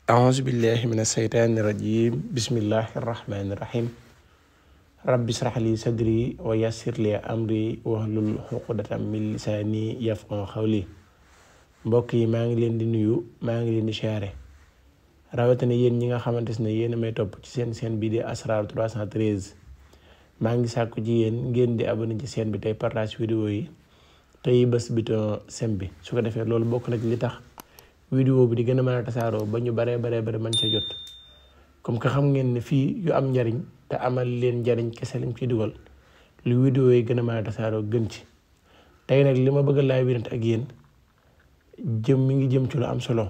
أعوذ بالله من الشيطان الرجيم بسم الله الرحمن الرحيم رب اشرح لي صدري ويسر لي أمري واحلل عقدة من لساني يفقهوا قولي mbokk yi maa ngi leen di nuyu maa ngi leen di siyaare rawatina yéen ñi nga xamante ne yéen a may topp ci seen bii di Asrar 313 maa ngi sàkku ci yéen ngeen di abonné ci seen bi tey partage vidéo yi tey bés bouton sem bi su ko defee loolu bokk na ci li tax vidéo bi di gën a mën a tasaaroo ba ñu bare mën ca jot comme que xam ngeen ne fii yu am njariñ te amal leen njariñ kese lañ ciy dugal lu vidéo yi gën a mën a tasaaroo gën ci tey nag li ma bëgg laay wirante ak yéen mi ngi jëm ci lu am solo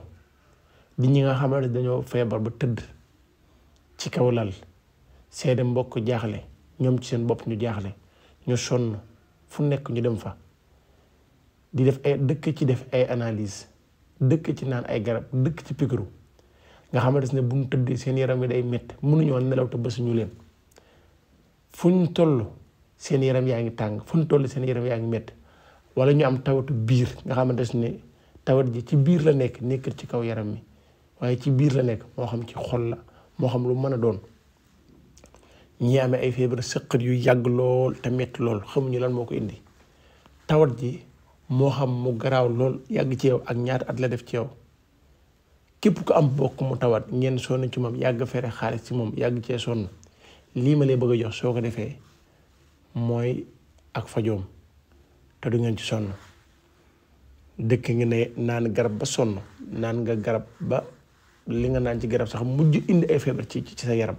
di ñi nga xamante dañoo feebar ba tëdd ci kaw lal seede mbokk jaaxle ñoom ci seen bopp ñu jaaxle ñu sonn fu nekk ñu dem fa di def ay dëkk ci def ay analyse dëkk ci naan ay garab dëkk ci pikiru nga xamante ne bu ñu tëddee seen yaram yi day métti mënuñoo nelaw te bësuñu leen fu ñu toll seen yaram yaa ngi tàng fu ñu toll seen yaram yaa ngi métti wala ñu am tawatu biir nga xamante ne tawat ji ci biir la nekk ci kaw yaram mi waaye ci biir la nekk moo xam ci xol la moo xam lu mën a doon ñi amee ay feebar sëqat yu yàgg lool te métti lool xamuñu lan moo ko indi tawat ji moo xam mu garaaw lool yàgg ci yow ak ñaata at la def ci yow képp ku am bokk mu tawat ngeen sonn ci moom yàgg fere xaalis ci moom yàgg cee sonn lii ma lay bëgg a jox soo ko defee mooy ak fajoom te du ngeen ci sonn dëkk nga ne naan garab ba sonn naan nga garab ba li nga naan ci garab sax mujj indi ay feebar ci sa yaram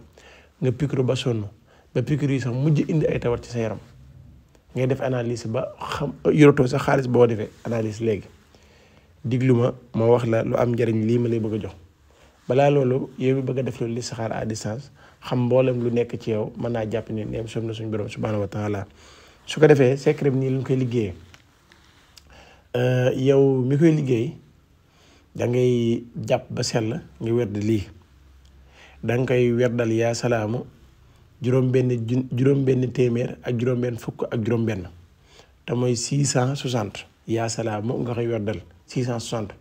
nga pikiru ba sonn ba pikiru yi sax mujj indi ay tawat ci sa yaram ngay def analyse ba xam yorotoo sa xaalis boo defee analyse léegi diglu ma wax la lu am njariñ lii ma lay bëgg a jox balaa loolu yow mi bëgg a def loolu listixaar à distance xam mboolem lu nekk ci yow mën naa jàpp ne neem som na suñu borom subhanahu wa taala su ko defee secret bi nii lu ñu koy liggéeyee yow mi koy liggéey da ngay jàpp ba sell nga werd lii da nga koy werdal yaa salaamu juróom benn téeméer ak juróom benn fukk ak juróom benn te mooy 660 yaa salaamu nga koy werdal 660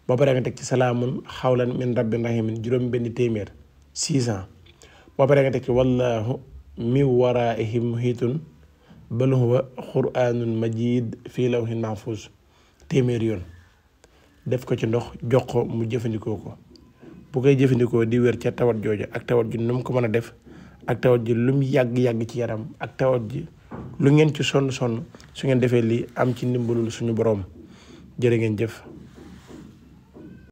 ba pare nga teg ci salaamun xawlan min rabbin rahimin juróom benn téeméer 600 ba pare nga teg ci wallahu mi waraihim muhitun bal huwa qur'anun majid fii lawhin mahfuz téeméer yoon def ko ci ndox jox ko mu jëfandikoo ko bu koy jëfandikoo di wér ca tawat jooju ak tawat ji nu mu ko mën a def ak tawat ji lu mu yàgg ci yaram ak tawat ji lu ngeen ci sonn su ngeen defee lii am ci ndimbalul suñu boroom jërë ngeen jëf